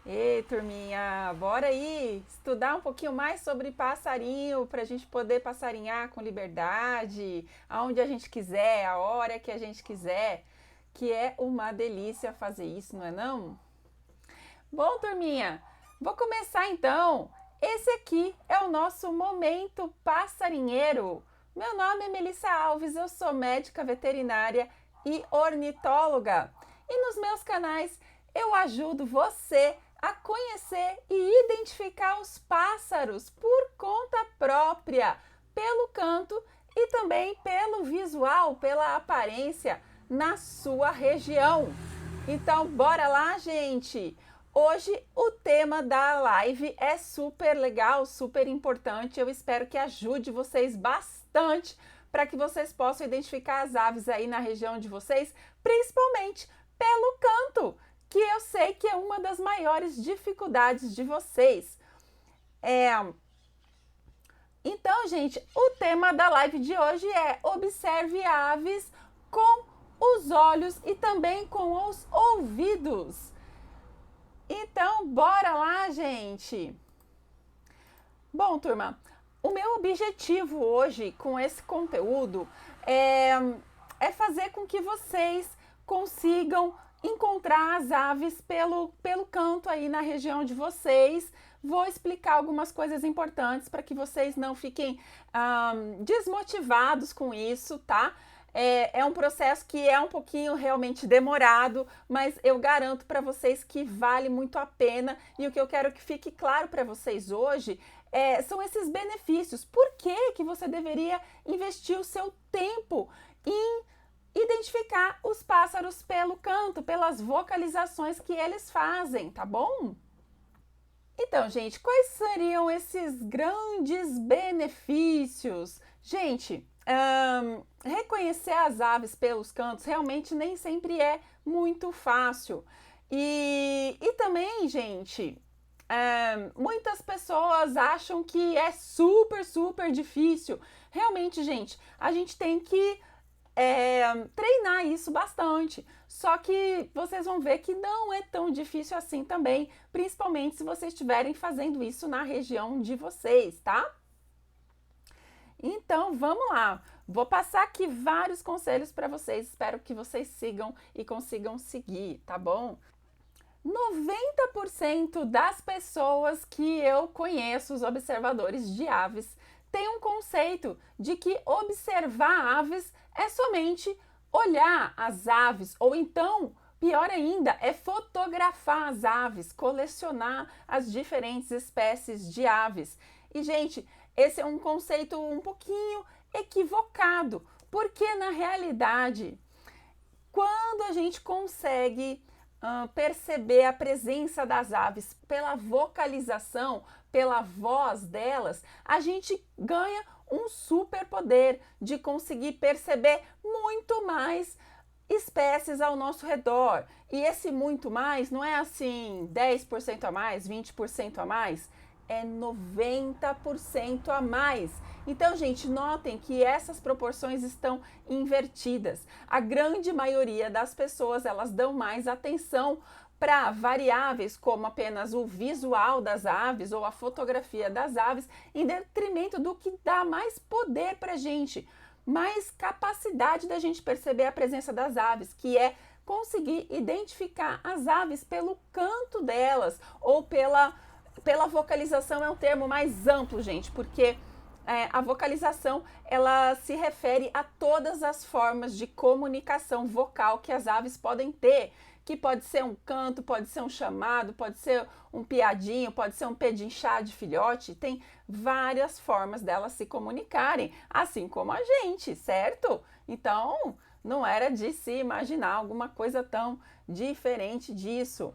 Ei, turminha, bora aí estudar um pouquinho mais sobre passarinho para a gente poder passarinhar com liberdade, aonde a gente quiser, a hora que a gente quiser, que é uma delícia fazer isso, não é não? Bom, turminha, vou começar então. Esse aqui é o nosso momento passarinheiro. Meu nome é Melissa Alves, eu sou médica veterinária e ornitóloga. E nos meus canais eu ajudo você a conhecer e identificar os pássaros por conta própria, pelo canto e também pelo visual, pela aparência na sua região. Então, bora lá, gente! Hoje o tema da live é super legal, super importante. Eu espero que ajude vocês bastante para que vocês possam identificar as aves aí na região de vocês, principalmente pelo canto, que eu sei que é uma das maiores dificuldades de vocês. É... Então, gente, o tema da live de hoje é observe aves com os olhos e também com os ouvidos. Então, bora lá, gente! Bom, turma, o meu objetivo hoje com esse conteúdo é, é fazer com que vocês consigam encontrar as aves pelo canto aí na região de vocês. Vou explicar algumas coisas importantes para que vocês não fiquem desmotivados com isso, tá? É um processo que é um pouquinho realmente demorado, mas eu garanto para vocês que vale muito a pena. E o que eu quero que fique claro para vocês hoje são esses benefícios. Por que você deveria investir o seu tempo em identificar os pássaros pelo canto, pelas vocalizações que eles fazem, tá bom? Então, gente, quais seriam esses grandes benefícios? Gente, reconhecer as aves pelos cantos realmente nem sempre é muito fácil. E também, gente, muitas pessoas acham que é super, super difícil. Realmente, gente, a gente tem que treinar isso bastante. Só que vocês vão ver que não é tão difícil assim também, principalmente se vocês estiverem fazendo isso na região de vocês, tá? Então vamos lá. Vou passar aqui vários conselhos para vocês. Espero que vocês sigam e consigam seguir, tá bom? 90% das pessoas que eu conheço, os observadores de aves, têm um conceito de que observar aves é somente olhar as aves, ou então, pior ainda, é fotografar as aves, colecionar as diferentes espécies de aves. E, gente, esse é um conceito um pouquinho equivocado, porque na realidade, quando a gente consegue perceber a presença das aves pela vocalização, pela voz delas, a gente ganha um superpoder de conseguir perceber muito mais espécies ao nosso redor. E esse muito mais não é assim 10% a mais, 20% a mais, é 90% a mais. Então, gente, notem que essas proporções estão invertidas. A grande maioria das pessoas, elas dão mais atenção para variáveis como apenas o visual das aves ou a fotografia das aves, em detrimento do que dá mais poder para a gente, mais capacidade da gente perceber a presença das aves, que é conseguir identificar as aves pelo canto delas ou pela vocalização. É um termo mais amplo, gente, porque a vocalização ela se refere a todas as formas de comunicação vocal que as aves podem ter, que pode ser um canto, pode ser um chamado, pode ser um piadinho, pode ser um pedinchar de filhote. Tem várias formas delas se comunicarem, assim como a gente, certo? Então, não era de se imaginar alguma coisa tão diferente disso.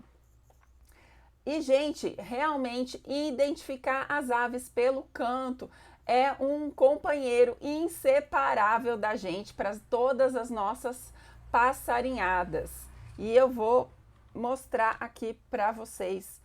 E, gente, realmente identificar as aves pelo canto é um companheiro inseparável da gente para todas as nossas passarinhadas. E eu vou mostrar aqui para vocês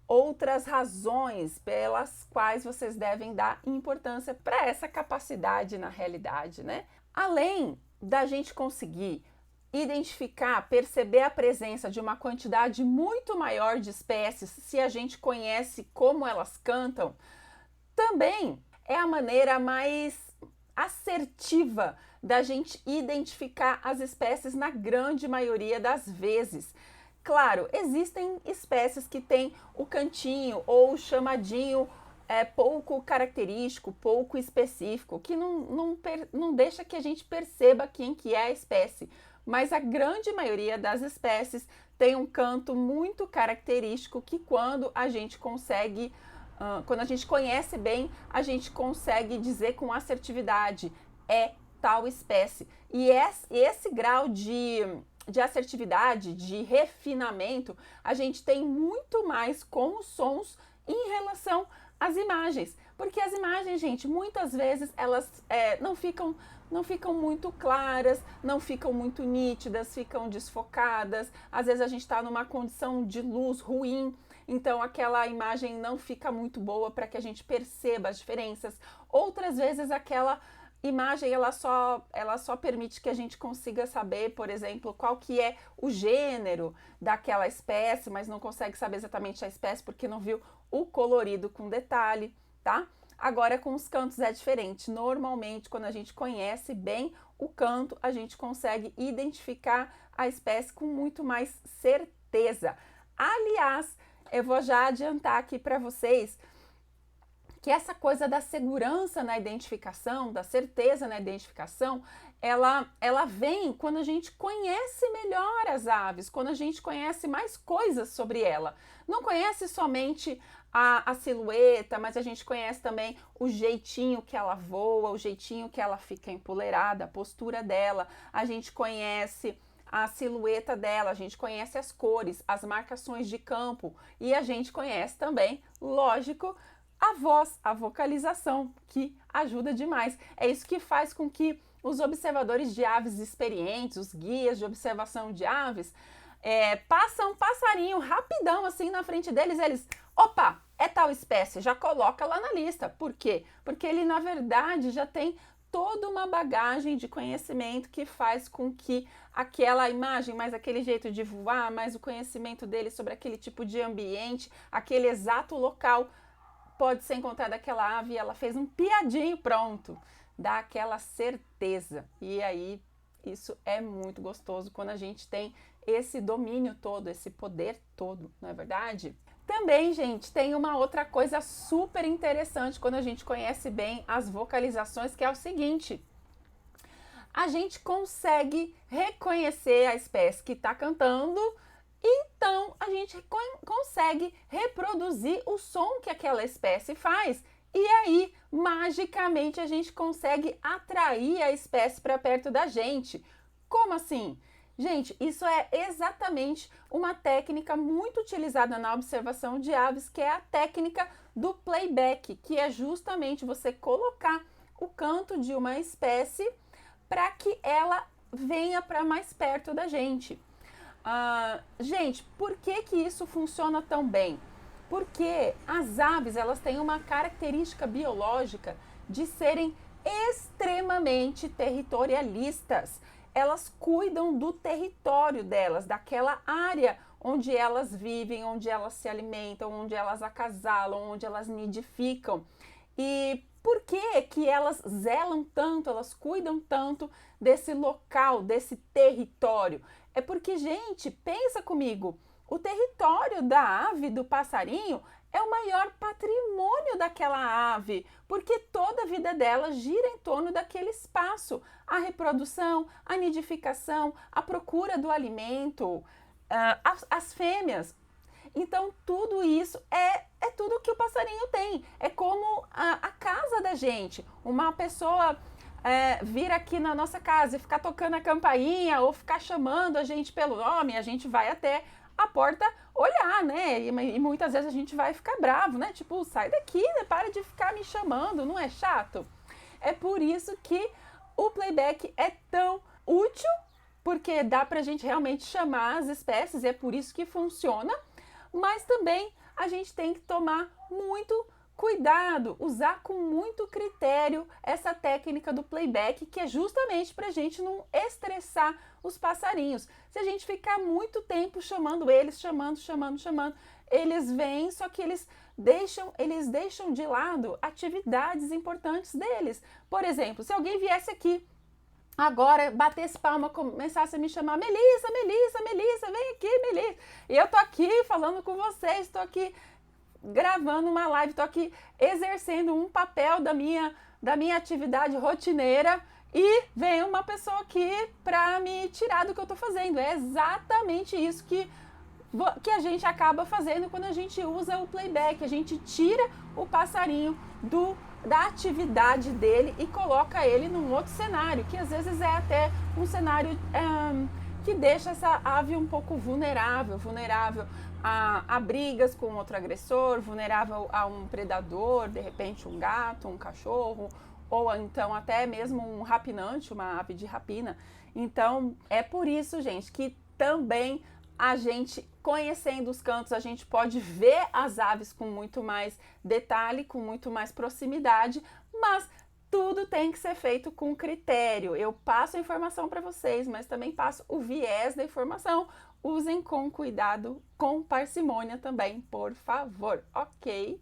outras razões pelas quais vocês devem dar importância para essa capacidade na realidade, né? Além da gente conseguir identificar, perceber a presença de uma quantidade muito maior de espécies se a gente conhece como elas cantam, também é a maneira mais assertiva da gente identificar as espécies na grande maioria das vezes. Claro, existem espécies que têm o cantinho ou o chamadinho pouco característico, pouco específico, que não deixa que a gente perceba quem que é a espécie. Mas a grande maioria das espécies tem um canto muito característico que quando a gente conhece bem, a gente consegue dizer com assertividade, é tal espécie. E esse grau de assertividade, de refinamento, a gente tem muito mais com os sons em relação às imagens. Porque as imagens, gente, muitas vezes elas não ficam muito claras, não ficam muito nítidas, ficam desfocadas. Às vezes a gente está numa condição de luz ruim, então aquela imagem não fica muito boa para que a gente perceba as diferenças. Outras vezes aquela imagem ela só permite que a gente consiga saber, por exemplo, qual que é o gênero daquela espécie, mas não consegue saber exatamente a espécie porque não viu o colorido com detalhe, tá? Agora, com os cantos é diferente. Normalmente, quando a gente conhece bem o canto, a gente consegue identificar a espécie com muito mais certeza. Aliás, eu vou já adiantar aqui para vocês que essa coisa da segurança na identificação, da certeza na identificação, ela vem quando a gente conhece melhor as aves, quando a gente conhece mais coisas sobre ela. Não conhece somente a silhueta, mas a gente conhece também o jeitinho que ela voa, o jeitinho que ela fica empoleirada, a postura dela. A gente conhece a silhueta dela, a gente conhece as cores, as marcações de campo e a gente conhece também, lógico, a voz, a vocalização, que ajuda demais. É isso que faz com que os observadores de aves experientes, os guias de observação de aves, passam um passarinho rapidão assim na frente deles, eles, opa, é tal espécie, já coloca lá na lista. Por quê? Porque ele, na verdade, já tem toda uma bagagem de conhecimento que faz com que aquela imagem, mais aquele jeito de voar, mais o conhecimento dele sobre aquele tipo de ambiente, aquele exato local, pode ser encontrada aquela ave, ela fez um piadinho, pronto, dá aquela certeza. E aí, isso é muito gostoso quando a gente tem esse domínio todo, esse poder todo, não é verdade? Também, gente, tem uma outra coisa super interessante quando a gente conhece bem as vocalizações, que é o seguinte: a gente consegue reconhecer a espécie que está cantando, então a gente consegue reproduzir o som que aquela espécie faz. E aí, magicamente, a gente consegue atrair a espécie para perto da gente. Como assim? Gente, isso é exatamente uma técnica muito utilizada na observação de aves, que é a técnica do playback, que é justamente você colocar o canto de uma espécie para que ela venha para mais perto da gente. Gente, por que isso funciona tão bem? Porque as aves, elas têm uma característica biológica de serem extremamente territorialistas. Elas cuidam do território delas, daquela área onde elas vivem, onde elas se alimentam, onde elas acasalam, onde elas nidificam. E por que elas zelam tanto, elas cuidam tanto desse local, desse território? É porque, gente, pensa comigo, o território da ave, do passarinho, é o maior patrimônio daquela ave, porque toda a vida dela gira em torno daquele espaço. A reprodução, a nidificação, a procura do alimento, as fêmeas. Então, tudo isso é tudo que o passarinho tem. É como a casa da gente. Uma pessoa vir aqui na nossa casa e ficar tocando a campainha ou ficar chamando a gente pelo nome, a gente vai até a porta olhar, né? E muitas vezes a gente vai ficar bravo, né? Tipo, sai daqui, né? Para de ficar me chamando, não é chato? É por isso que o playback é tão útil, porque dá pra gente realmente chamar as espécies, e é por isso que funciona, mas também a gente tem que tomar muito cuidado, usar com muito critério essa técnica do playback, que é justamente para a gente não estressar os passarinhos. Se a gente ficar muito tempo chamando eles, chamando, eles vêm, só que eles deixam de lado atividades importantes deles. Por exemplo, se alguém viesse aqui agora, batesse palma, começasse a me chamar Melissa, Melissa, Melissa, vem aqui, Melissa. E eu tô aqui falando com vocês, tô aqui gravando uma live, tô aqui exercendo um papel da minha atividade rotineira e vem uma pessoa aqui para me tirar do que eu tô fazendo. É exatamente isso que a gente acaba fazendo quando a gente usa o playback. A gente tira o passarinho da atividade dele e coloca ele num outro cenário, que às vezes é até um cenário que deixa essa ave um pouco vulnerável a brigas com outro agressor, vulnerável a um predador, de repente um gato, um cachorro, ou então até mesmo um rapinante, uma ave de rapina. Então é por isso, gente, que também a gente, conhecendo os cantos, a gente pode ver as aves com muito mais detalhe, com muito mais proximidade, mas tudo tem que ser feito com critério. Eu passo a informação para vocês, mas também passo o viés da informação. Usem com cuidado, com parcimônia também, por favor, ok?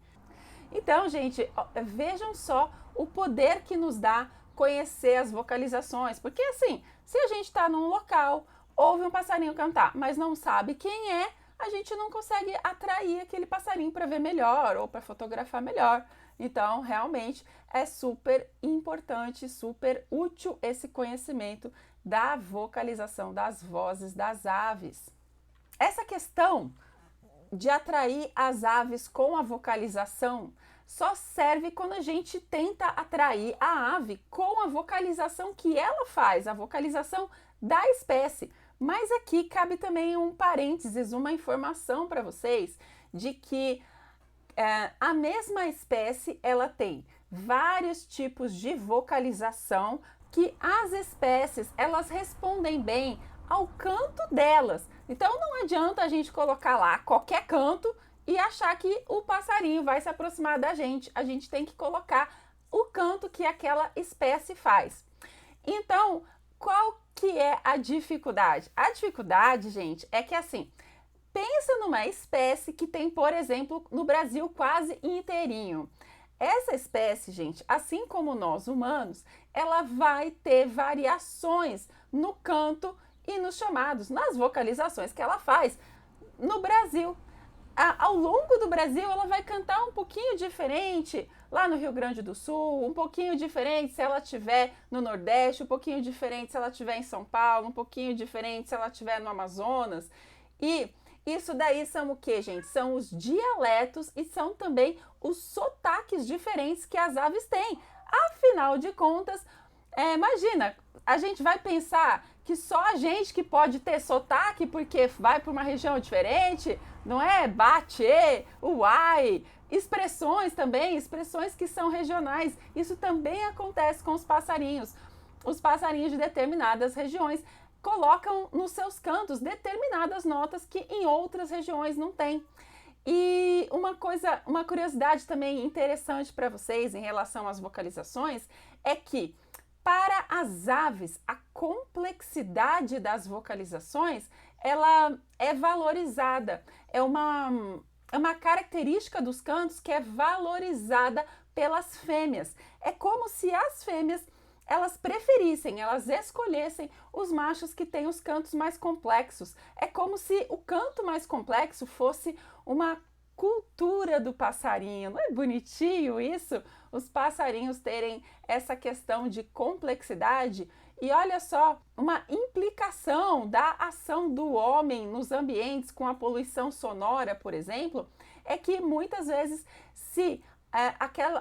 Então, gente, vejam só o poder que nos dá conhecer as vocalizações, porque assim, se a gente está num local, ouve um passarinho cantar, mas não sabe quem é, a gente não consegue atrair aquele passarinho para ver melhor ou para fotografar melhor. Então, realmente é super importante, super útil esse conhecimento da vocalização das vozes das aves. Essa questão de atrair as aves com a vocalização só serve quando a gente tenta atrair a ave com a vocalização que ela faz, a vocalização da espécie. Mas aqui cabe também um parênteses, uma informação para vocês de que a mesma espécie ela tem vários tipos de vocalização, que as espécies elas respondem bem ao canto delas. Então não adianta a gente colocar lá qualquer canto e achar que o passarinho vai se aproximar da gente. A gente tem que colocar o canto que aquela espécie faz. Então, qual que é a dificuldade? A dificuldade, gente, é que assim, pensa numa espécie que tem, por exemplo, no Brasil quase inteirinho. Essa espécie, gente, assim como nós humanos, ela vai ter variações no canto e nos chamados, nas vocalizações que ela faz no Brasil. Ao longo do Brasil, ela vai cantar um pouquinho diferente lá no Rio Grande do Sul, um pouquinho diferente se ela estiver no Nordeste, um pouquinho diferente se ela estiver em São Paulo, um pouquinho diferente se ela estiver no Amazonas. E isso daí são o que, gente? São os dialetos e são também os sotaques diferentes que as aves têm. Afinal de contas, imagina, a gente vai pensar que só a gente que pode ter sotaque porque vai para uma região diferente, não é? Bate, uai, expressões também, expressões que são regionais. Isso também acontece com os passarinhos. Os passarinhos de determinadas regiões colocam nos seus cantos determinadas notas que em outras regiões não tem. E uma curiosidade também interessante para vocês em relação às vocalizações é que para as aves, a complexidade das vocalizações, ela é valorizada. É uma característica dos cantos que é valorizada pelas fêmeas. É como se as fêmeas elas preferissem, elas escolhessem os machos que têm os cantos mais complexos. É como se o canto mais complexo fosse uma cultura do passarinho. Não é bonitinho isso? Os passarinhos terem essa questão de complexidade. E olha só, uma implicação da ação do homem nos ambientes com a poluição sonora, por exemplo, é que muitas vezes se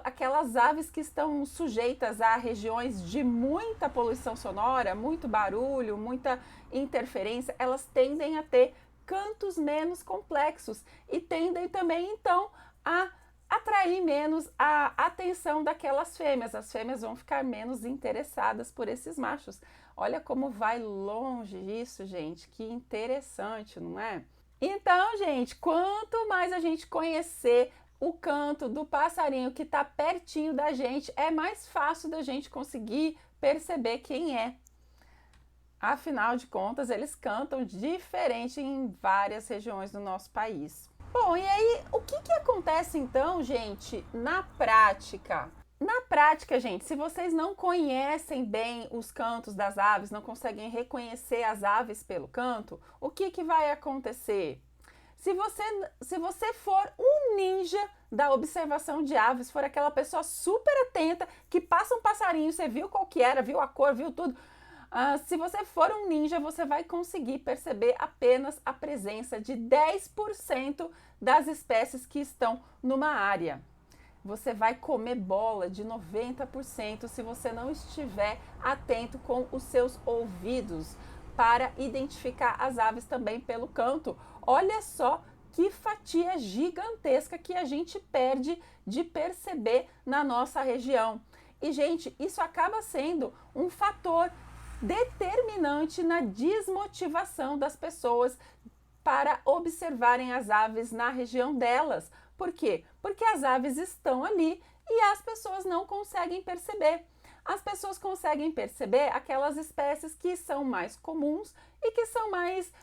aquelas aves que estão sujeitas a regiões de muita poluição sonora, muito barulho, muita interferência, elas tendem a ter cantos menos complexos e tendem também, então, a atrair menos a atenção daquelas fêmeas. As fêmeas vão ficar menos interessadas por esses machos. Olha como vai longe isso, gente. Que interessante, não é? Então, gente, quanto mais a gente conhecer o canto do passarinho que está pertinho da gente, é mais fácil da gente conseguir perceber quem é. Afinal de contas, eles cantam diferente em várias regiões do nosso país. Bom, e aí, o que acontece então, gente, na prática? Na prática, gente, se vocês não conhecem bem os cantos das aves, não conseguem reconhecer as aves pelo canto, o que vai acontecer? Se você for um ninja da observação de aves, for aquela pessoa super atenta, que passa um passarinho, você viu qual que era, viu a cor, viu tudo. Se você for um ninja, você vai conseguir perceber apenas a presença de 10% das espécies que estão numa área. Você vai comer bola de 90% se você não estiver atento com os seus ouvidos para identificar as aves também pelo canto. Olha só que fatia gigantesca que a gente perde de perceber na nossa região. E, gente, isso acaba sendo um fator determinante na desmotivação das pessoas para observarem as aves na região delas. Por quê? Porque as aves estão ali e as pessoas não conseguem perceber. As pessoas conseguem perceber aquelas espécies que são mais comuns e que são mais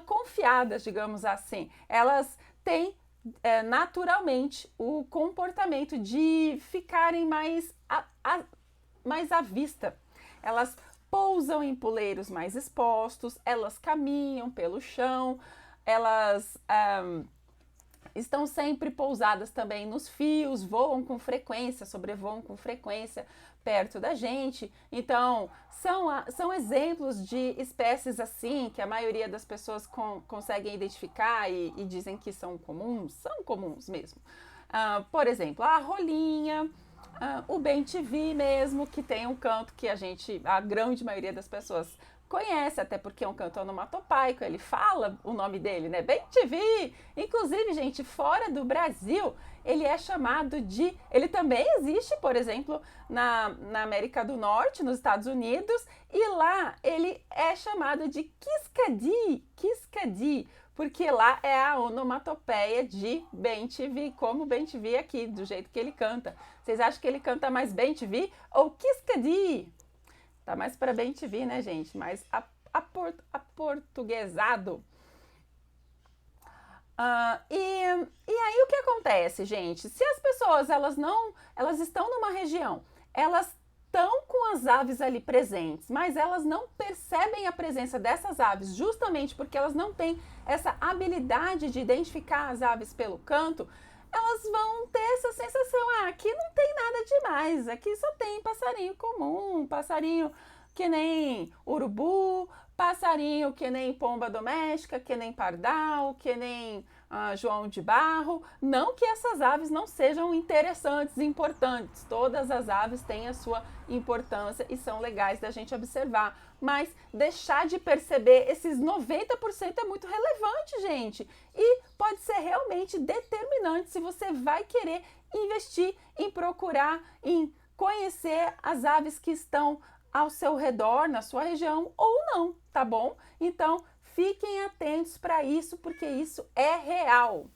confiadas, digamos assim. Elas têm naturalmente o comportamento de ficarem mais à vista. Elas pousam em puleiros mais expostos, elas caminham pelo chão, elas estão sempre pousadas também nos fios, voam com frequência, sobrevoam com frequência perto da gente. Então, são exemplos de espécies assim que a maioria das pessoas conseguem identificar e dizem que são comuns mesmo. Por exemplo, a rolinha, o bem-te-vi mesmo, que tem um canto que a grande maioria das pessoas conhece, até porque é um canto onomatopaico, ele fala o nome dele, né? Bem-te-vi! Inclusive, gente, fora do Brasil, ele é chamado de... Ele também existe, por exemplo, na América do Norte, nos Estados Unidos, e lá ele é chamado de quiscadi, porque lá é a onomatopeia de bem-te-vi, como bem-te-vi aqui, do jeito que ele canta. Vocês acham que ele canta mais bem-te-vi ou quiscadi? Tá mais para bem-te-vi, né, gente? Mais aportuguesado. E aí o que acontece, gente? Se as pessoas elas estão numa região, elas estão com as aves ali presentes, mas elas não percebem a presença dessas aves, justamente porque elas não têm essa habilidade de identificar as aves pelo canto, elas vão ter essa sensação, aqui não tem nada demais, aqui só tem passarinho comum, passarinho que nem urubu, passarinho que nem pomba doméstica, que nem pardal, que nem João de Barro. Não que essas aves não sejam interessantes, importantes, todas as aves têm a sua importância e são legais da gente observar, mas deixar de perceber esses 90% é muito relevante, gente, e pode ser realmente determinante se você vai querer investir em procurar, em conhecer as aves que estão ao seu redor, na sua região ou não, tá bom? Então, fiquem atentos para isso, porque isso é real.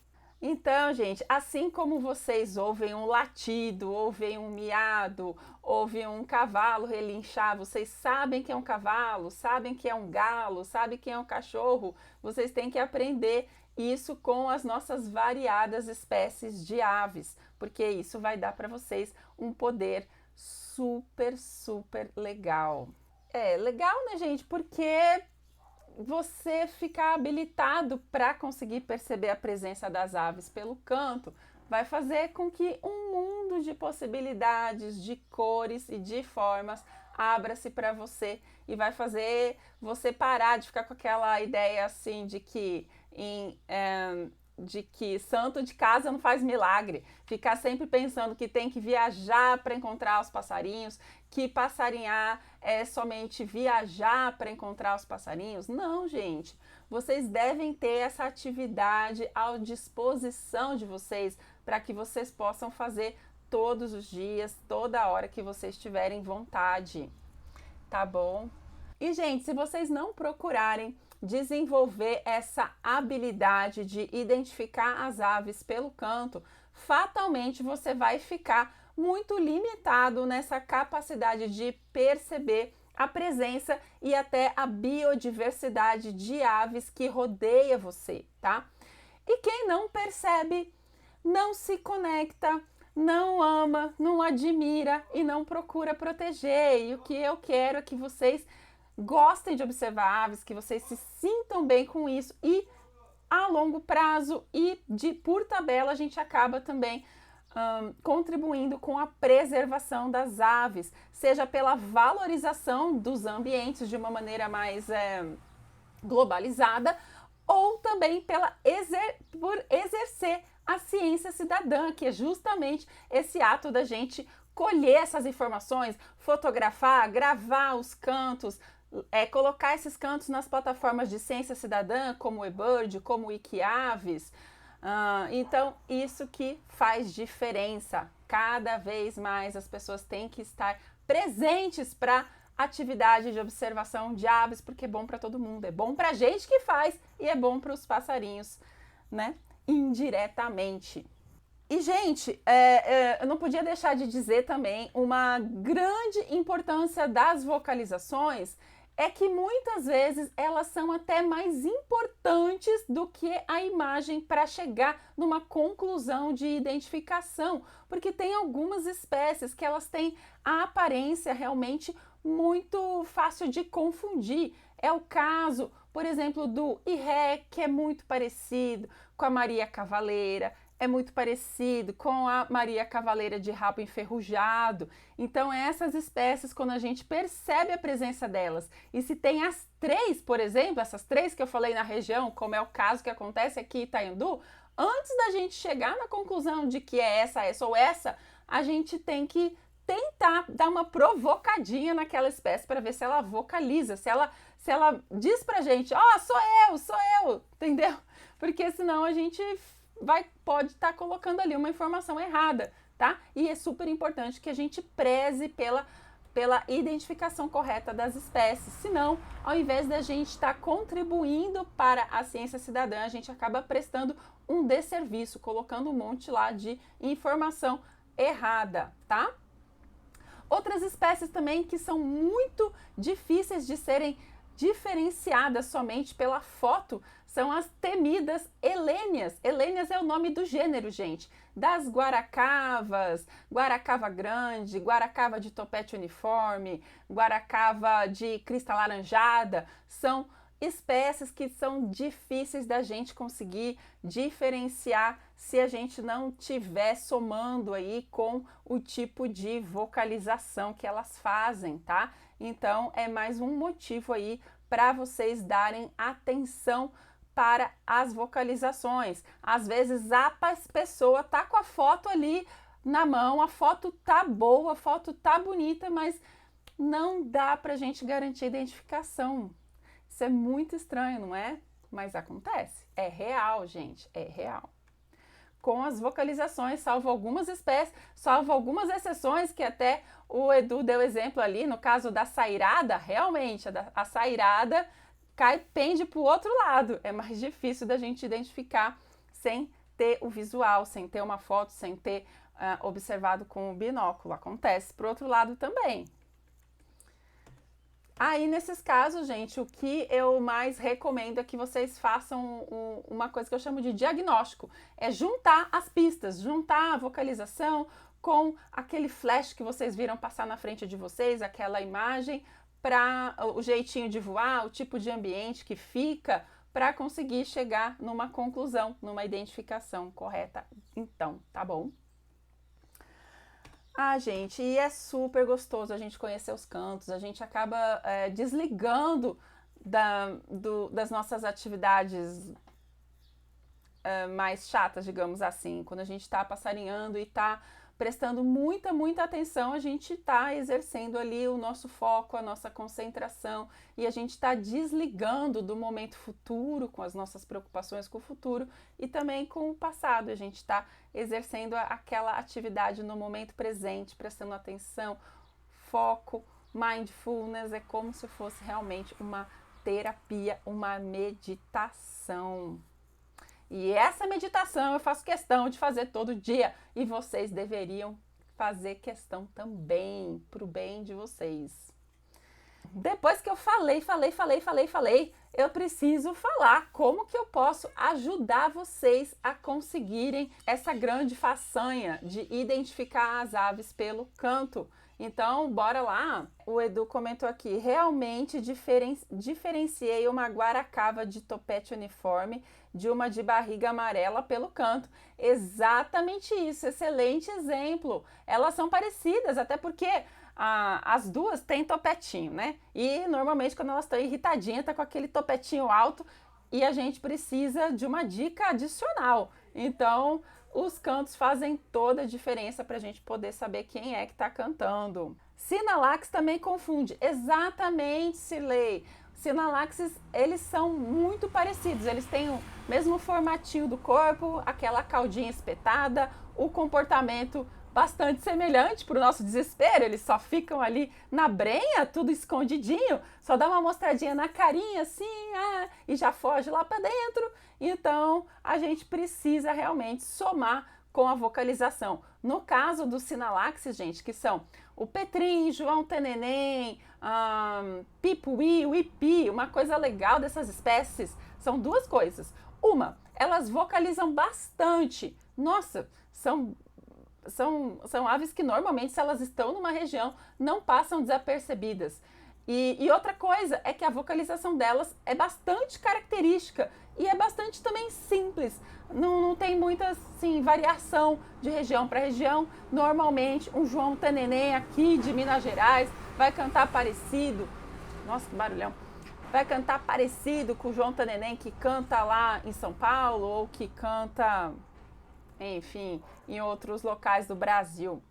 Então, gente, assim como vocês ouvem um latido, ouvem um miado, ouvem um cavalo relinchar, vocês sabem que é um cavalo, sabem que é um galo, sabem que é um cachorro, vocês têm que aprender isso com as nossas variadas espécies de aves, porque isso vai dar para vocês um poder super, super legal. É legal, né, gente? Porque você ficar habilitado para conseguir perceber a presença das aves pelo canto vai fazer com que um mundo de possibilidades, de cores e de formas abra-se para você e vai fazer você parar de ficar com aquela ideia assim de que santo de casa não faz milagre, ficar sempre pensando que tem que viajar para encontrar os passarinhos, que passarinhar é somente viajar para encontrar os passarinhos. Não, gente, vocês devem ter essa atividade à disposição de vocês para que vocês possam fazer todos os dias, toda hora que vocês tiverem vontade, tá bom? E, gente, se vocês não procurarem desenvolver essa habilidade de identificar as aves pelo canto, fatalmente você vai ficar muito limitado nessa capacidade de perceber a presença e até a biodiversidade de aves que rodeia você, tá? E quem não percebe, não se conecta, não ama, não admira e não procura proteger. E o que eu quero é que vocês gostem de observar aves, que vocês se sintam bem com isso e a longo prazo e por tabela a gente acaba também contribuindo com a preservação das aves, seja pela valorização dos ambientes de uma maneira mais globalizada, ou também por exercer a ciência cidadã, que é justamente esse ato da gente colher essas informações, fotografar, gravar os cantos, colocar esses cantos nas plataformas de ciência cidadã, como o eBird, como o Wikiaves. Então, isso que faz diferença. Cada vez mais as pessoas têm que estar presentes para atividade de observação de aves, porque é bom para todo mundo. É bom para a gente que faz e é bom para os passarinhos, né? Indiretamente. E, gente, eu não podia deixar de dizer também uma grande importância das vocalizações é que muitas vezes elas são até mais importantes do que a imagem para chegar numa conclusão de identificação, porque tem algumas espécies que elas têm a aparência realmente muito fácil de confundir. É o caso, por exemplo, do irré, que é muito parecido com a Maria Cavaleira, é muito parecido com a Maria Cavaleira de rabo enferrujado. Então, essas espécies, quando a gente percebe a presença delas, e se tem as três, por exemplo, essas três que eu falei na região, como é o caso que acontece aqui em Itaiandu, antes da gente chegar na conclusão de que é essa ou essa, a gente tem que tentar dar uma provocadinha naquela espécie para ver se ela vocaliza, se ela diz pra gente, sou eu, entendeu? Porque senão a gente pode estar colocando ali uma informação errada, tá? E é super importante que a gente preze pela identificação correta das espécies. Senão, ao invés da gente estar contribuindo para a ciência cidadã, a gente acaba prestando um desserviço, colocando um monte lá de informação errada, tá? Outras espécies também que são muito difíceis de serem diferenciadas somente pela foto são as temidas elênias. Elênias é o nome do gênero, gente, das guaracavas, guaracava grande, guaracava de topete uniforme, guaracava de crista laranjada. São espécies que são difíceis da gente conseguir diferenciar se a gente não tiver somando aí com o tipo de vocalização que elas fazem, tá? Então, é mais um motivo aí para vocês darem atenção para as vocalizações. Às vezes a pessoa tá com a foto ali na mão, a foto tá boa, a foto tá bonita, mas não dá pra gente garantir identificação. Isso é muito estranho, não é? Mas acontece. É real, gente, é real. Com as vocalizações, salvo algumas espécies, salvo algumas exceções que até o Edu deu exemplo ali, no caso da sairada, realmente, a sairada pende para o outro lado. É mais difícil da gente identificar sem ter o visual, sem ter uma foto, sem ter observado com o binóculo. Acontece para o outro lado também. Aí, nesses casos, gente, o que eu mais recomendo é que vocês façam uma coisa que eu chamo de diagnóstico. É juntar as pistas, juntar a vocalização com aquele flash que vocês viram passar na frente de vocês, aquela imagem, para o jeitinho de voar, o tipo de ambiente que fica, para conseguir chegar numa conclusão, numa identificação correta. Então, tá bom? Gente, e é super gostoso a gente conhecer os cantos, a gente acaba desligando das nossas atividades mais chatas, digamos assim. Quando a gente está passarinhando e está prestando muita atenção, a gente está exercendo ali o nosso foco, a nossa concentração, e a gente está desligando do momento futuro, com as nossas preocupações com o futuro e também com o passado. A gente está exercendo aquela atividade no momento presente, prestando atenção, foco, mindfulness, é como se fosse realmente uma terapia, uma meditação. E essa meditação eu faço questão de fazer todo dia e vocês deveriam fazer questão também, para o bem de vocês. Depois que eu falei, eu preciso falar como que eu posso ajudar vocês a conseguirem essa grande façanha de identificar as aves pelo canto. Então, bora lá. O Edu comentou aqui, realmente diferenciei uma guaracava de topete uniforme de uma de barriga amarela pelo canto. Exatamente isso, excelente exemplo. Elas são parecidas, até porque as duas têm topetinho, né? E normalmente quando elas estão irritadinhas, tá com aquele topetinho alto e a gente precisa de uma dica adicional. Então, os cantos fazem toda a diferença para a gente poder saber quem é que está cantando. Sinalax também confunde. Exatamente, Silei. Sinalaxes, eles são muito parecidos. Eles têm o mesmo formatinho do corpo, aquela caudinha espetada, o comportamento bastante semelhante para o nosso desespero, eles só ficam ali na brenha, tudo escondidinho, só dá uma mostradinha na carinha assim, e já foge lá para dentro. Então, a gente precisa realmente somar com a vocalização. No caso dos sinalaxes, gente, que são o Petrim, João Teneném, Pipuí, Uipi, uma coisa legal dessas espécies são duas coisas. Uma, elas vocalizam bastante. Nossa, são aves que normalmente, se elas estão numa região, não passam desapercebidas. E outra coisa é que a vocalização delas é bastante característica e é bastante também simples. Não tem muita assim, variação de região para região. Normalmente, um João Teneném aqui de Minas Gerais vai cantar parecido. Nossa, que barulhão! Vai cantar parecido com o João Teneném que canta lá em São Paulo ou que canta, enfim, em outros locais do Brasil.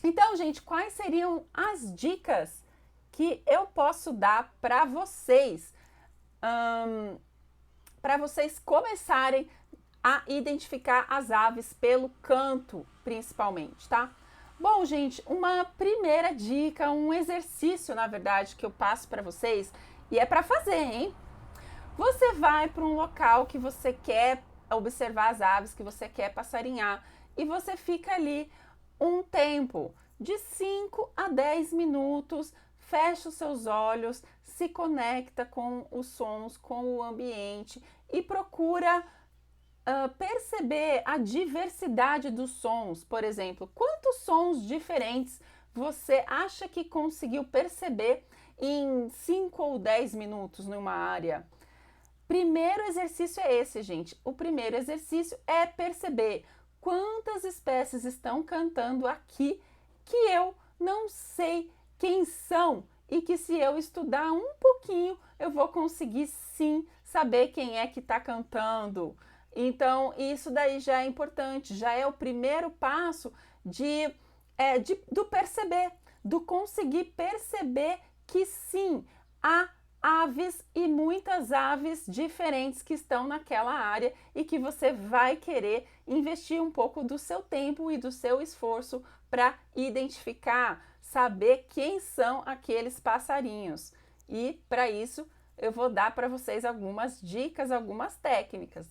Então, gente, quais seriam as dicas que eu posso dar para vocês começarem a identificar as aves pelo canto, principalmente, tá? Bom, gente, uma primeira dica, um exercício, na verdade, que eu passo para vocês, e é para fazer, hein? Você vai para um local que você quer observar as aves, que você quer passarinhar, e você fica ali um tempo de 5 a 10 minutos, fecha os seus olhos, se conecta com os sons, com o ambiente e procura perceber a diversidade dos sons. Por exemplo, quantos sons diferentes você acha que conseguiu perceber em 5 ou 10 minutos numa área? Primeiro exercício é esse, gente. O primeiro exercício é perceber quantas espécies estão cantando aqui que eu não sei quem são e que se eu estudar um pouquinho eu vou conseguir sim saber quem é que está cantando. Então isso daí já é importante, já é o primeiro passo do perceber, do conseguir perceber que sim, há aves e muitas aves diferentes que estão naquela área e que você vai querer investir um pouco do seu tempo e do seu esforço para identificar, saber quem são aqueles passarinhos. E para isso eu vou dar para vocês algumas dicas, algumas técnicas.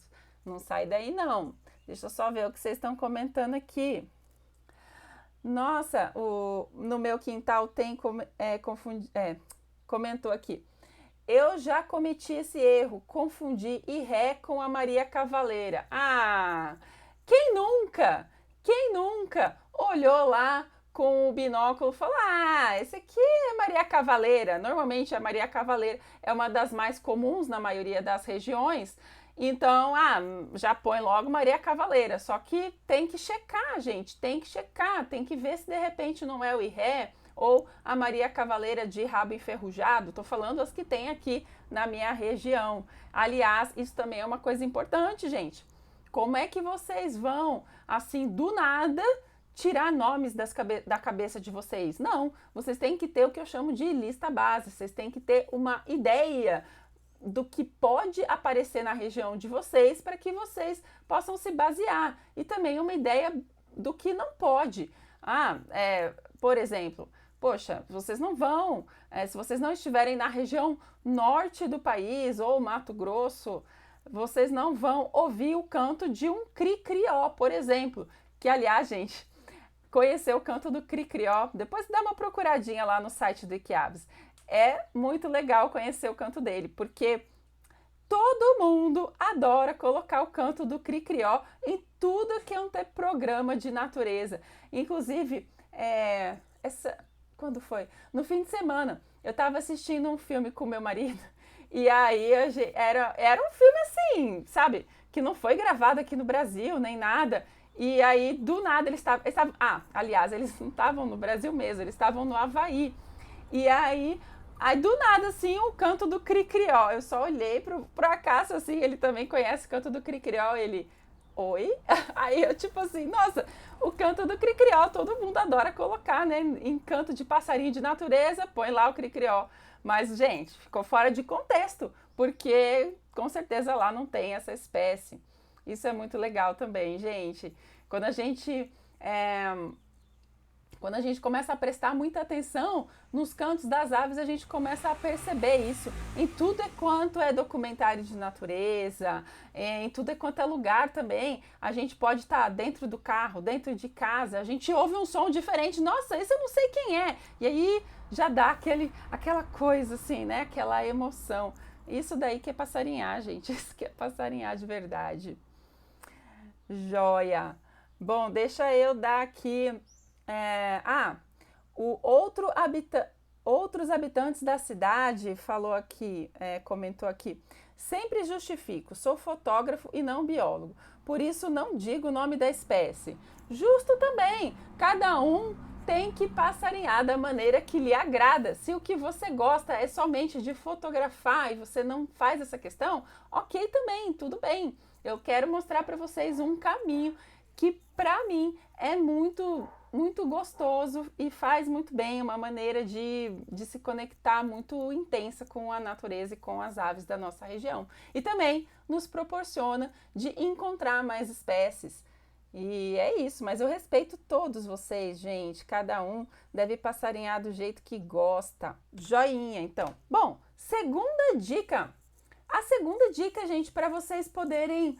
Não sai daí não. Deixa eu só ver o que vocês estão comentando aqui. Nossa, no meu quintal tem comentou aqui. Eu já cometi esse erro, confundi Irré com a Maria Cavaleira. Quem nunca? Quem nunca olhou lá com o binóculo e falou, esse aqui é Maria Cavaleira. Normalmente a Maria Cavaleira é uma das mais comuns na maioria das regiões. Então, já põe logo Maria Cavaleira. Só que tem que checar, gente, tem que checar, tem que ver se de repente não é o Irré ou a Maria Cavaleira de rabo enferrujado. Estou falando as que tem aqui na minha região. Aliás, isso também é uma coisa importante, gente. Como é que vocês vão, assim, do nada, tirar nomes da cabeça de vocês? Não, vocês têm que ter o que eu chamo de lista base. Vocês têm que ter uma ideia do que pode aparecer na região de vocês para que vocês possam se basear. E também uma ideia do que não pode. Por exemplo, Poxa, vocês não vão, se vocês não estiverem na região norte do país ou Mato Grosso, vocês não vão ouvir o canto de um cri-crió, por exemplo, que aliás, gente, conhecer o canto do cri-crió, depois dá uma procuradinha lá no site do Equiaves. É muito legal conhecer o canto dele, porque todo mundo adora colocar o canto do cri-crió em tudo que é um programa de natureza. Inclusive, quando foi? No fim de semana, eu estava assistindo um filme com meu marido e aí era um filme assim, sabe? Que não foi gravado aqui no Brasil, nem nada. E aí, do nada, eles estavam... aliás, eles não estavam no Brasil mesmo, eles estavam no Havaí. E aí, do nada, assim, o canto do cri-crió. Eu só olhei pro Acácio, assim, ele também conhece o canto do cri-crió, ele... Oi? Aí eu, tipo assim, nossa, o canto do cri-crió, todo mundo adora colocar, né? Em canto de passarinho de natureza, põe lá o cri-crió. Mas, gente, ficou fora de contexto, porque com certeza lá não tem essa espécie. Isso é muito legal também, gente. Quando a gente começa a prestar muita atenção nos cantos das aves, a gente começa a perceber isso. Em tudo quanto é documentário de natureza, em tudo quanto é lugar também. A gente pode estar dentro do carro, dentro de casa, a gente ouve um som diferente. Nossa, esse eu não sei quem é. E aí já dá aquela coisa assim, né? Aquela emoção. Isso daí que é passarinhar, gente. Isso que é passarinhar de verdade. Joia! Bom, deixa eu dar aqui... outros habitantes da cidade falou aqui, comentou aqui. Sempre justifico, sou fotógrafo e não biólogo, por isso não digo o nome da espécie. Justo também, cada um tem que passarinhar da maneira que lhe agrada. Se o que você gosta é somente de fotografar e você não faz essa questão, ok também, tudo bem. Eu quero mostrar para vocês um caminho que para mim é muito gostoso e faz muito bem, uma maneira de se conectar muito intensa com a natureza e com as aves da nossa região. E também nos proporciona de encontrar mais espécies. E é isso, mas eu respeito todos vocês, gente. Cada um deve passarinhar do jeito que gosta. Joinha, então. Bom, segunda dica. A segunda dica, gente, para vocês poderem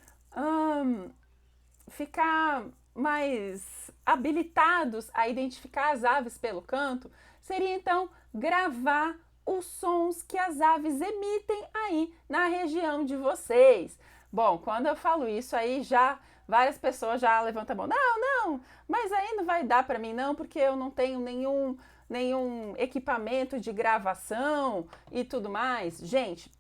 ficar mais habilitados a identificar as aves pelo canto, seria então gravar os sons que as aves emitem aí na região de vocês. Bom, quando eu falo isso aí, já várias pessoas já levantam a mão. Não, mas aí não vai dar para mim não, porque eu não tenho nenhum equipamento de gravação e tudo mais. Gente,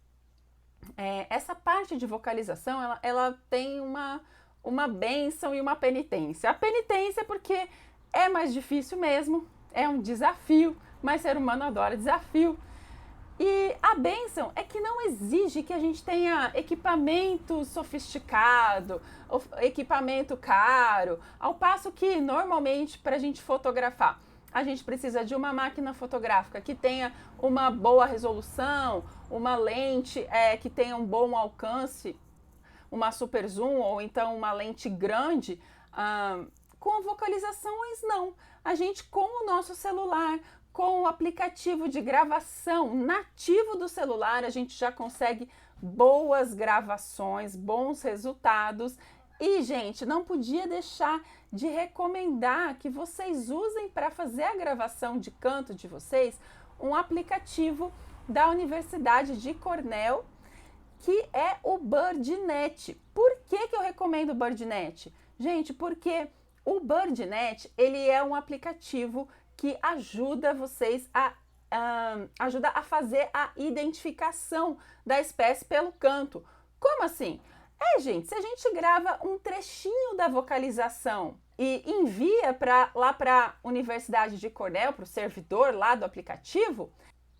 essa parte de vocalização, ela tem uma bênção e uma penitência. A penitência é porque é mais difícil mesmo, é um desafio, mas ser humano adora desafio. E a bênção é que não exige que a gente tenha equipamento sofisticado, equipamento caro, ao passo que normalmente para a gente fotografar, a gente precisa de uma máquina fotográfica que tenha uma boa resolução, uma lente que tenha um bom alcance, uma super zoom ou então uma lente grande. Com vocalizações não. A gente com o nosso celular, com o aplicativo de gravação nativo do celular, a gente já consegue boas gravações, bons resultados. E, gente, não podia deixar de recomendar que vocês usem para fazer a gravação de canto de vocês um aplicativo da Universidade de Cornell, que é o BirdNet. Por que eu recomendo o BirdNet? Gente, porque o BirdNet, ele é um aplicativo que ajuda vocês ajuda a fazer a identificação da espécie pelo canto. Como assim? Gente, se a gente grava um trechinho da vocalização e envia lá para a Universidade de Cornell, para o servidor lá do aplicativo,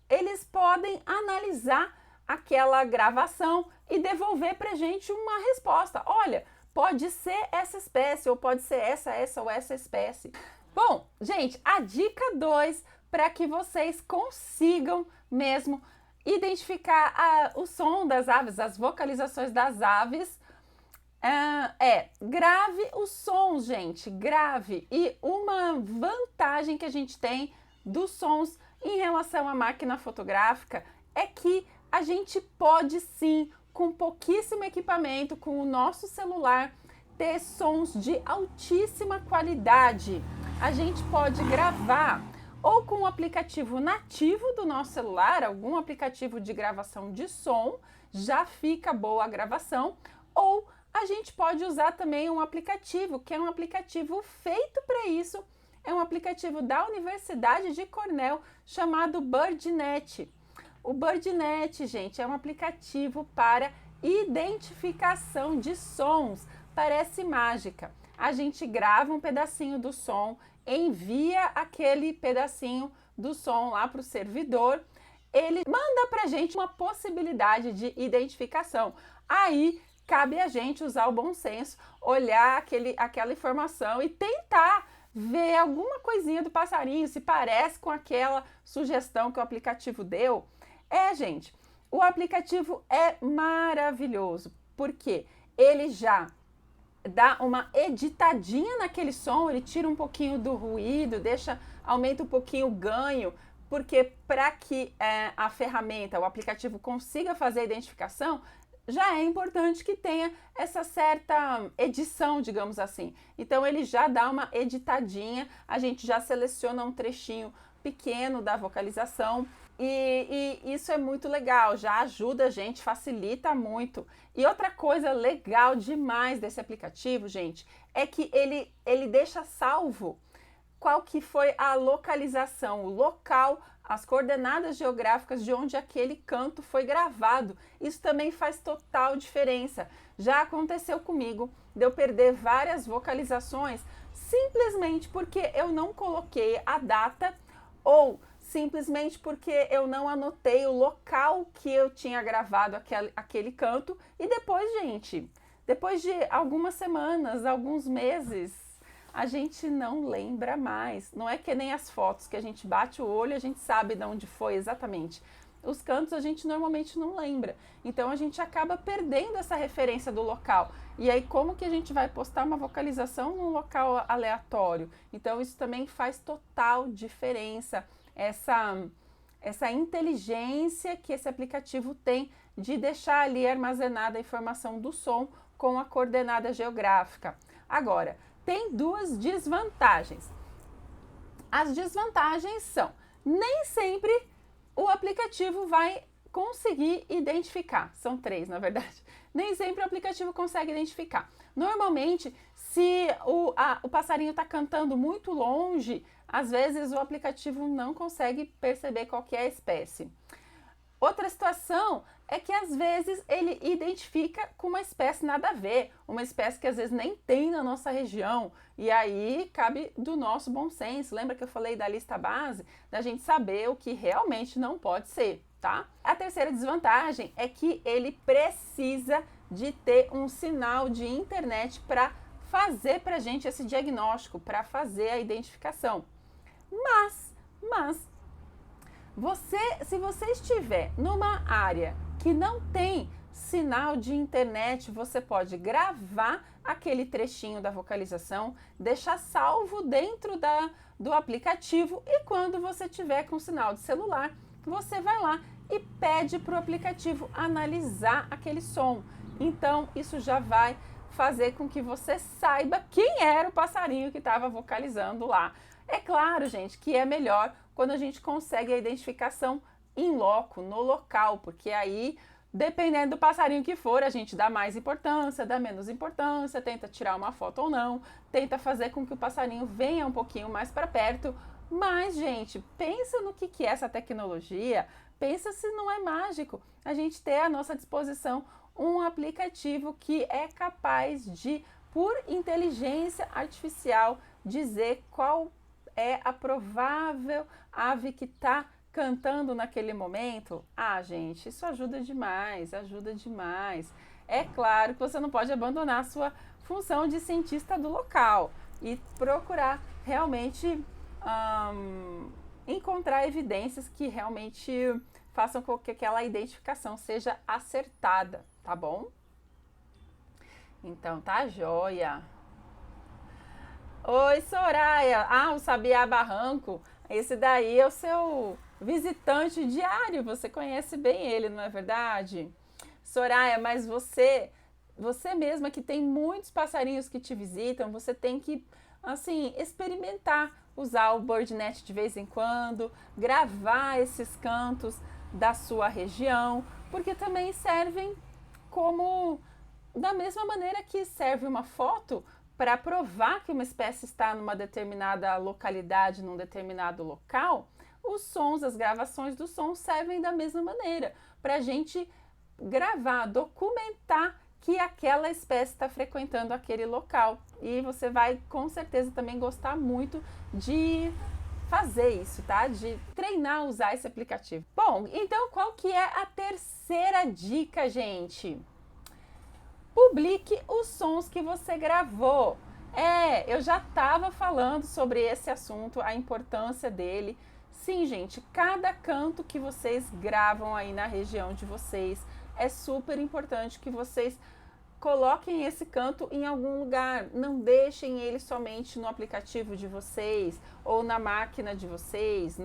eles podem analisar aquela gravação e devolver para a gente uma resposta. Olha, pode ser essa espécie, ou pode ser essa ou essa espécie. Bom, gente, a dica 2 para que vocês consigam mesmo identificar o som das aves, as vocalizações das aves, grave os sons, gente, grave. E uma vantagem que a gente tem dos sons em relação à máquina fotográfica é que a gente pode sim, com pouquíssimo equipamento, com o nosso celular, ter sons de altíssima qualidade. A gente pode gravar ou com o aplicativo nativo do nosso celular, algum aplicativo de gravação de som, já fica boa a gravação, ou a gente pode usar também um aplicativo, que é um aplicativo feito para isso, é um aplicativo da Universidade de Cornell chamado BirdNet. O BirdNet, gente, é um aplicativo para identificação de sons. Parece mágica. A gente grava um pedacinho do som, envia aquele pedacinho do som lá para o servidor, ele manda para a gente uma possibilidade de identificação. Aí cabe a gente usar o bom senso, olhar aquela informação e tentar ver alguma coisinha do passarinho, se parece com aquela sugestão que o aplicativo deu. Gente, o aplicativo é maravilhoso, porque ele já dá uma editadinha naquele som, ele tira um pouquinho do ruído, aumenta um pouquinho o ganho, porque para que a ferramenta, o aplicativo consiga fazer a identificação, já é importante que tenha essa certa edição, digamos assim. Então ele já dá uma editadinha, a gente já seleciona um trechinho pequeno da vocalização, e isso é muito legal, já ajuda a gente, facilita muito. E outra coisa legal demais desse aplicativo, gente, é que ele deixa salvo qual que foi a localização, o local, as coordenadas geográficas de onde aquele canto foi gravado. Isso também faz total diferença. Já aconteceu comigo de eu perder várias vocalizações simplesmente porque eu não coloquei a data ou simplesmente porque eu não anotei o local que eu tinha gravado aquele canto. E depois, gente, depois de algumas semanas, alguns meses, a gente não lembra mais. Não é que nem as fotos que a gente bate o olho e a gente sabe de onde foi exatamente. Os cantos a gente normalmente não lembra. Então a gente acaba perdendo essa referência do local. E aí como que a gente vai postar uma vocalização num local aleatório? Então isso também faz total diferença. Essa inteligência que esse aplicativo tem de deixar ali armazenada a informação do som com a coordenada geográfica. Agora, tem duas desvantagens. As desvantagens são, nem sempre o aplicativo vai conseguir identificar. São três, na verdade. Nem sempre o aplicativo consegue identificar. Normalmente, se o passarinho está cantando muito longe, às vezes o aplicativo não consegue perceber qual que é a espécie. Outra situação é que às vezes ele identifica com uma espécie nada a ver, uma espécie que às vezes nem tem na nossa região, e aí cabe do nosso bom senso. Lembra que eu falei da lista base? Da gente saber o que realmente não pode ser, tá? A terceira desvantagem é que ele precisa de ter um sinal de internet para fazer para a gente esse diagnóstico, para fazer a identificação. Mas se você estiver numa área que não tem sinal de internet, você pode gravar aquele trechinho da vocalização, deixar salvo dentro do aplicativo, e quando você tiver com sinal de celular, você vai lá e pede para o aplicativo analisar aquele som. Então isso já vai fazer com que você saiba quem era o passarinho que estava vocalizando lá. É claro, gente, que é melhor quando a gente consegue a identificação in loco, no local, porque aí, dependendo do passarinho que for, a gente dá mais importância, dá menos importância, tenta tirar uma foto ou não, tenta fazer com que o passarinho venha um pouquinho mais para perto. Mas, gente, pensa no que é essa tecnologia, pensa se não é mágico a gente ter à nossa disposição um aplicativo que é capaz de, por inteligência artificial, dizer qual é a provável ave que está cantando naquele momento. Gente, isso ajuda demais, ajuda demais. É claro que você não pode abandonar a sua função de cientista do local e procurar realmente encontrar evidências que realmente façam com que aquela identificação seja acertada, tá bom? Então tá joia. Oi, Soraya. O Sabiá Barranco Esse daí é o seu visitante diário, você conhece bem ele, não é verdade? Soraya, mas você mesma que tem muitos passarinhos que te visitam, você tem que, assim, experimentar usar o BirdNet de vez em quando, gravar esses cantos da sua região, porque também servem como da mesma maneira que serve uma foto para provar que uma espécie está numa determinada localidade, num determinado local, os sons, as gravações dos sons servem da mesma maneira para a gente gravar, documentar que aquela espécie está frequentando aquele local. E você vai com certeza também gostar muito de fazer isso, tá? De treinar a usar esse aplicativo. Bom, então qual que é a terceira dica, gente? Publique os sons que você gravou. Eu já estava falando sobre esse assunto, a importância dele. Sim, gente, cada canto que vocês gravam aí na região de vocês é super importante que vocês coloquem esse canto em algum lugar. Não deixem ele somente no aplicativo de vocês ou na máquina de vocês.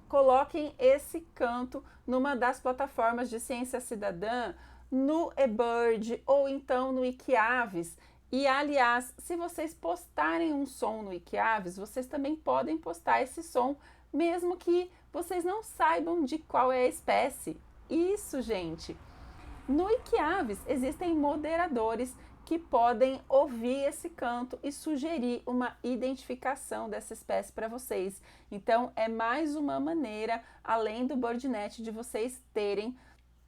Coloquem esse canto numa das plataformas de ciência cidadã, no eBird ou então no Wikiaves. E aliás, se vocês postarem um som no Wikiaves, vocês também podem postar esse som, mesmo que vocês não saibam de qual é a espécie. Isso, gente. No Wikiaves existem moderadores que podem ouvir esse canto e sugerir uma identificação dessa espécie para vocês. Então, é mais uma maneira, além do BirdNet, de vocês terem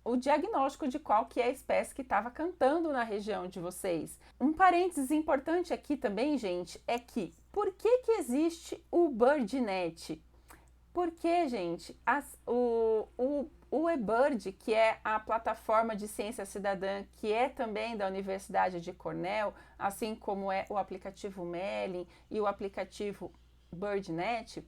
o diagnóstico de qual que é a espécie que estava cantando na região de vocês. Um parênteses importante aqui também, gente, é que por que existe o BirdNet? Porque, gente, o eBird, que é a plataforma de ciência cidadã, que é também da Universidade de Cornell, assim como é o aplicativo Merlin e o aplicativo BirdNet,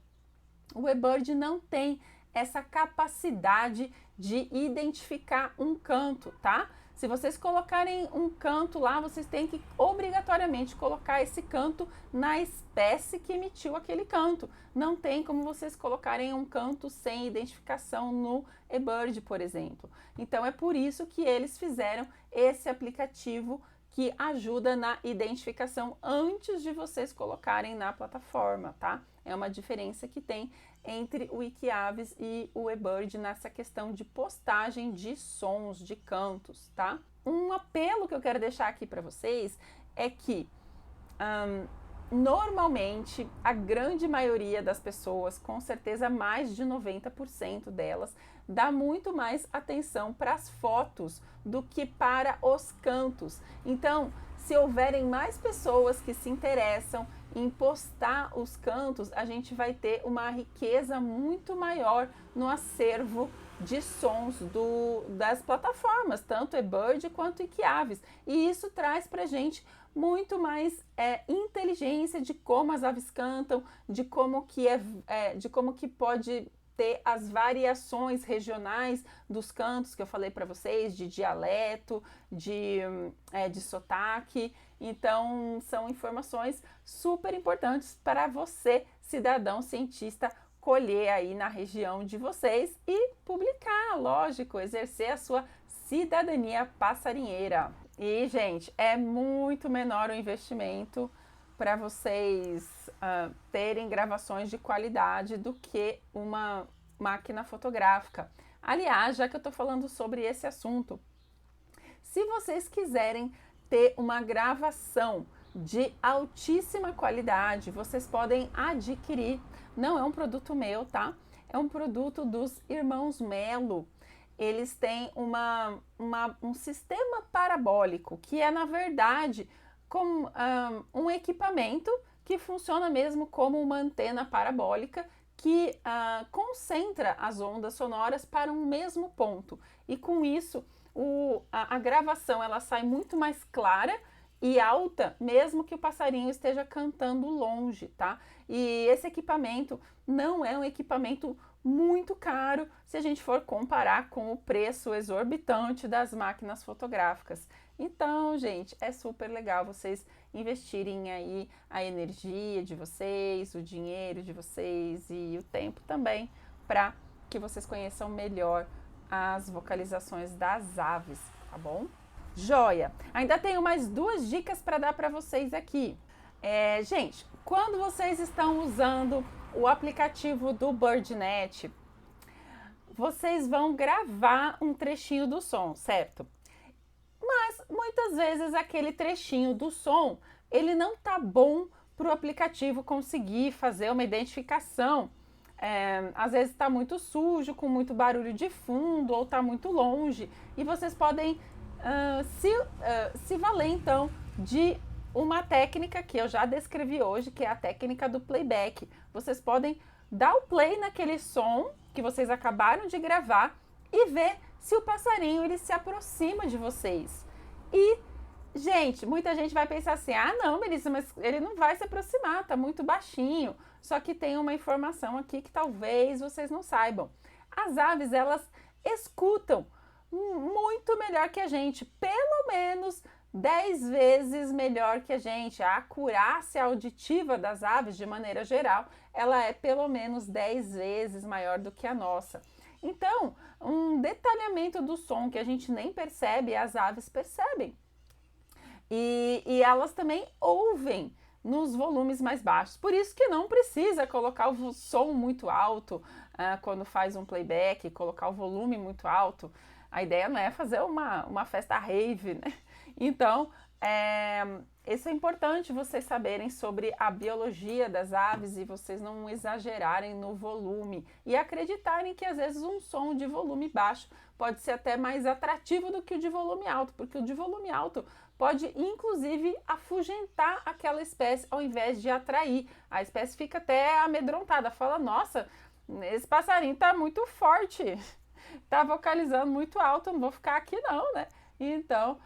o eBird não tem essa capacidade de identificar um canto, tá? Se vocês colocarem um canto lá, vocês têm que obrigatoriamente colocar esse canto na espécie que emitiu aquele canto. Não tem como vocês colocarem um canto sem identificação no eBird, por exemplo. Então é por isso que eles fizeram esse aplicativo que ajuda na identificação antes de vocês colocarem na plataforma, tá? É uma diferença que tem entre o Wikiaves e o eBird nessa questão de postagem de sons, de cantos, tá? Um apelo que eu quero deixar aqui para vocês é que normalmente a grande maioria das pessoas, com certeza mais de 90% delas, dá muito mais atenção para as fotos do que para os cantos. Então, se houverem mais pessoas que se interessam em postar os cantos, a gente vai ter uma riqueza muito maior no acervo de sons das plataformas, tanto eBird quanto Wikiaves. E isso traz para a gente muito mais inteligência de como as aves cantam, de como que pode ter as variações regionais dos cantos que eu falei para vocês, de dialeto, de sotaque. Então, são informações super importantes para você, cidadão cientista, colher aí na região de vocês e publicar, lógico, exercer a sua cidadania passarinheira. E, gente, é muito menor o investimento para vocês terem gravações de qualidade do que uma máquina fotográfica. Aliás, já que eu estou falando sobre esse assunto, se vocês quiserem ter uma gravação de altíssima qualidade, vocês podem adquirir. Não é um produto meu, tá? É um produto dos irmãos Melo. Eles têm um sistema parabólico, que é, na verdade, como um equipamento que funciona mesmo como uma antena parabólica que concentra as ondas sonoras para um mesmo ponto. E com isso, a gravação ela sai muito mais clara e alta, mesmo que o passarinho esteja cantando longe, tá? E esse equipamento não é um equipamento muito caro se a gente for comparar com o preço exorbitante das máquinas fotográficas. Então, gente, é super legal vocês investirem aí a energia de vocês, o dinheiro de vocês e o tempo também para que vocês conheçam melhor as vocalizações das aves, tá bom? Joia! Ainda tenho mais 2 dicas para dar para vocês aqui. Gente, quando vocês estão usando o aplicativo do BirdNet, vocês vão gravar um trechinho do som, certo? Mas muitas vezes aquele trechinho do som, ele não tá bom para o aplicativo conseguir fazer uma identificação. Às vezes está muito sujo, com muito barulho de fundo, ou está muito longe, e vocês podem se valer então de uma técnica que eu já descrevi hoje, que é a técnica do playback. Vocês podem dar o play naquele som que vocês acabaram de gravar e ver se o passarinho ele se aproxima de vocês. E, gente, muita gente vai pensar assim, ah não, Melissa, mas ele não vai se aproximar, tá muito baixinho. Só que tem uma informação aqui que talvez vocês não saibam. As aves, elas escutam muito melhor que a gente, pelo menos 10 vezes melhor que a gente. A acurácia auditiva das aves, de maneira geral, ela é pelo menos 10 vezes maior do que a nossa. Então, um detalhamento do som que a gente nem percebe, as aves percebem. E elas também ouvem nos volumes mais baixos. Por isso que não precisa colocar o som muito alto quando faz um playback, colocar o volume muito alto. A ideia não é fazer uma festa rave, né? Então, isso é importante vocês saberem sobre a biologia das aves e vocês não exagerarem no volume e acreditarem que às vezes um som de volume baixo pode ser até mais atrativo do que o de volume alto, porque o de volume alto pode inclusive afugentar aquela espécie ao invés de atrair. A espécie fica até amedrontada, fala, nossa, esse passarinho tá muito forte, tá vocalizando muito alto, não vou ficar aqui não, né? Então,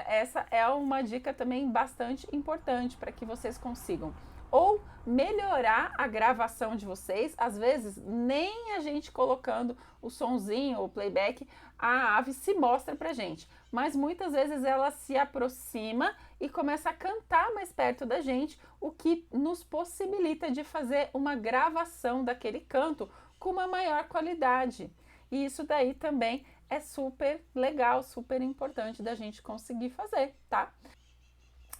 essa é uma dica também bastante importante para que vocês consigam ou melhorar a gravação de vocês. Às vezes, nem a gente colocando o sonzinho, o playback, a ave se mostra pra gente, mas muitas vezes ela se aproxima e começa a cantar mais perto da gente, o que nos possibilita de fazer uma gravação daquele canto com uma maior qualidade. E isso daí também é super legal, super importante da gente conseguir fazer, tá?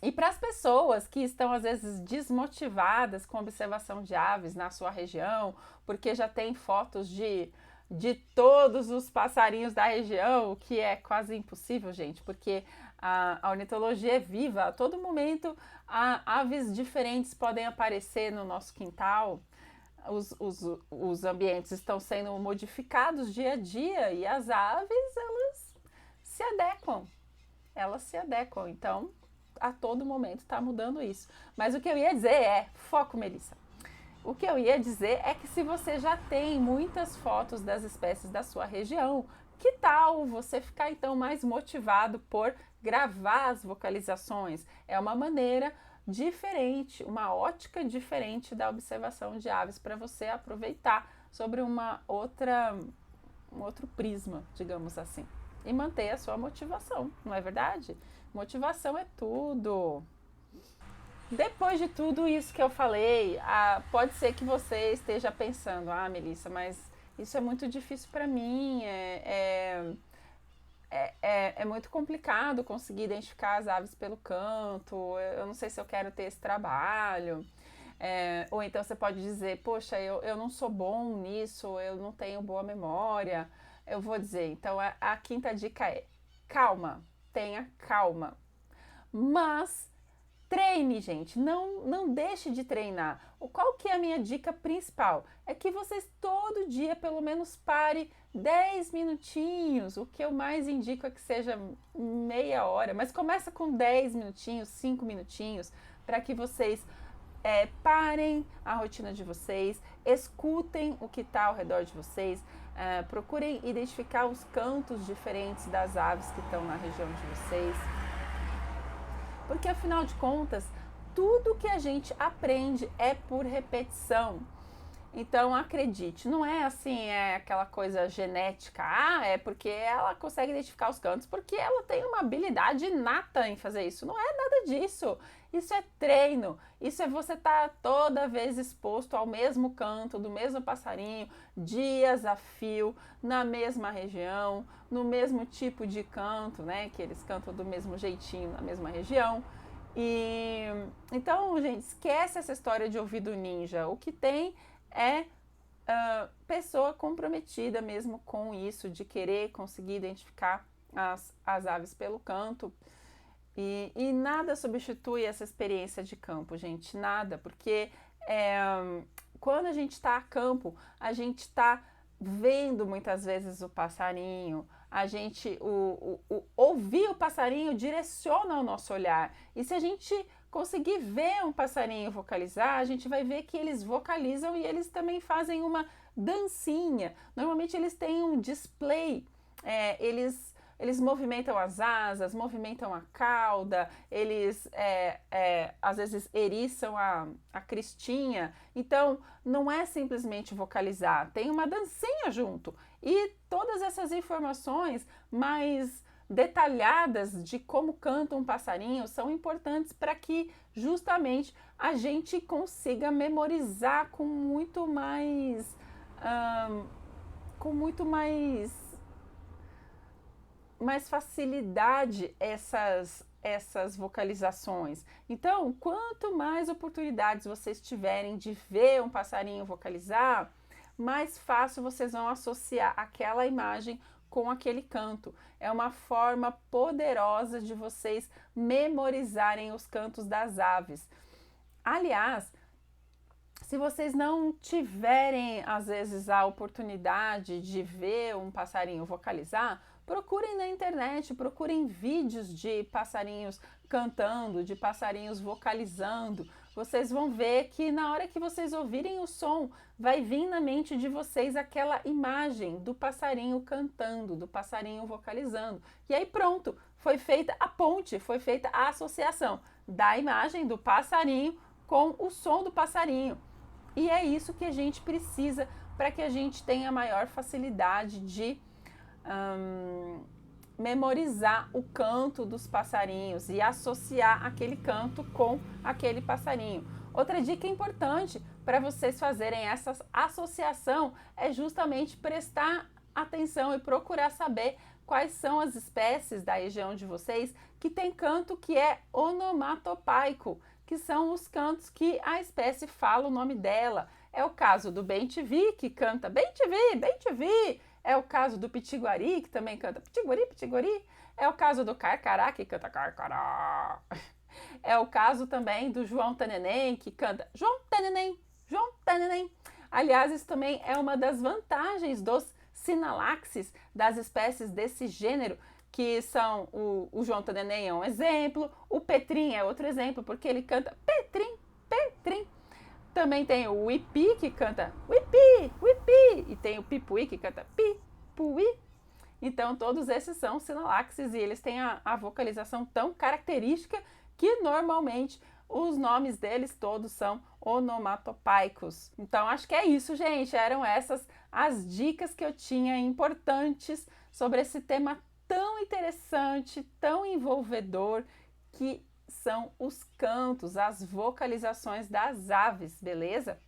E para as pessoas que estão às vezes desmotivadas com observação de aves na sua região, porque já tem fotos de todos os passarinhos da região, o que é quase impossível, gente, porque a ornitologia é viva, a todo momento aves diferentes podem aparecer no nosso quintal. Os ambientes estão sendo modificados dia a dia e as aves, elas se adequam, então a todo momento está mudando isso. Mas o que eu ia dizer foco, Melissa. O que eu ia dizer é que se você já tem muitas fotos das espécies da sua região, que tal você ficar então mais motivado por gravar as vocalizações? É uma maneira diferente, uma ótica diferente da observação de aves para você aproveitar sobre um outro prisma, digamos assim, e manter a sua motivação, não é verdade? Motivação é tudo. Depois de tudo isso que eu falei, pode ser que você esteja pensando, Melissa, mas isso é muito difícil para mim, é muito complicado conseguir identificar as aves pelo canto, eu não sei se eu quero ter esse trabalho. Ou então você pode dizer, poxa, eu não sou bom nisso, eu não tenho boa memória. Eu vou dizer, então a quinta dica é calma, tenha calma. Mas treine, gente, não deixe de treinar. Qual que é a minha dica principal? É que vocês todo dia pelo menos pare 10 minutinhos. O que eu mais indico é que seja meia hora, mas começa com 10 minutinhos, 5 minutinhos, para que vocês parem a rotina de vocês, escutem o que está ao redor de vocês, procurem identificar os cantos diferentes das aves que estão na região de vocês. Porque afinal de contas, tudo que a gente aprende é por repetição. Então acredite, não é assim, aquela coisa genética, é porque ela consegue identificar os cantos, porque ela tem uma habilidade inata em fazer isso. Não é nada disso. Isso é treino, isso é você estar toda vez exposto ao mesmo canto, do mesmo passarinho, dias a fio, na mesma região, no mesmo tipo de canto, né? Que eles cantam do mesmo jeitinho na mesma região. E então, gente, esquece essa história de ouvido ninja. O que tem é pessoa comprometida mesmo com isso, de querer conseguir identificar as aves pelo canto. E nada substitui essa experiência de campo, gente, nada, porque quando a gente está a campo, a gente está vendo muitas vezes o passarinho, ouvir o passarinho direciona o nosso olhar. E se a gente conseguir ver um passarinho vocalizar, a gente vai ver que eles vocalizam e eles também fazem uma dancinha. Normalmente eles têm um display, eles movimentam as asas, movimentam a cauda, eles às vezes eriçam a cristinha. Então, não é simplesmente vocalizar, tem uma dancinha junto. E todas essas informações mais detalhadas de como canta um passarinho são importantes para que justamente a gente consiga memorizar com muito mais facilidade essas vocalizações. Então, quanto mais oportunidades vocês tiverem de ver um passarinho vocalizar, mais fácil vocês vão associar aquela imagem com aquele canto. É uma forma poderosa de vocês memorizarem os cantos das aves. Aliás, se vocês não tiverem, às vezes, a oportunidade de ver um passarinho vocalizar, procurem na internet, procurem vídeos de passarinhos cantando, de passarinhos vocalizando. Vocês vão ver que na hora que vocês ouvirem o som, vai vir na mente de vocês aquela imagem do passarinho cantando, do passarinho vocalizando. E aí pronto, foi feita a ponte, foi feita a associação da imagem do passarinho com o som do passarinho. E é isso que a gente precisa para que a gente tenha maior facilidade de memorizar o canto dos passarinhos e associar aquele canto com aquele passarinho. Outra dica importante para vocês fazerem essa associação é justamente prestar atenção e procurar saber quais são as espécies da região de vocês que tem canto que é onomatopaico, que são os cantos que a espécie fala o nome dela. É o caso do bem-te-vi, que canta bem-te-vi, bem-te-vi. É o caso do pitiguari, que também canta pitiguari, pitiguari. É o caso do carcará, que canta carcará. É o caso também do João Taneném, que canta João Taneném, João Taneném. Aliás, isso também é uma das vantagens dos sinalaxes, das espécies desse gênero, que são o João Taneném é um exemplo, o Petrim é outro exemplo, porque ele canta Petrim, Petrim. Também tem o Uipi, que canta Uipi, Uipi, e tem o Pipuí, que canta Pipuí. Então, todos esses são sinalaxes e eles têm a vocalização tão característica que normalmente os nomes deles todos são onomatopaicos. Então, acho que é isso, gente. Eram essas as dicas que eu tinha importantes sobre esse tema tão interessante, tão envolvedor, que são os cantos, as vocalizações das aves, beleza?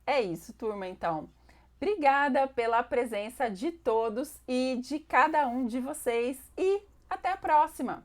É isso, turma, então. Obrigada pela presença de todos e de cada um de vocês e até a próxima!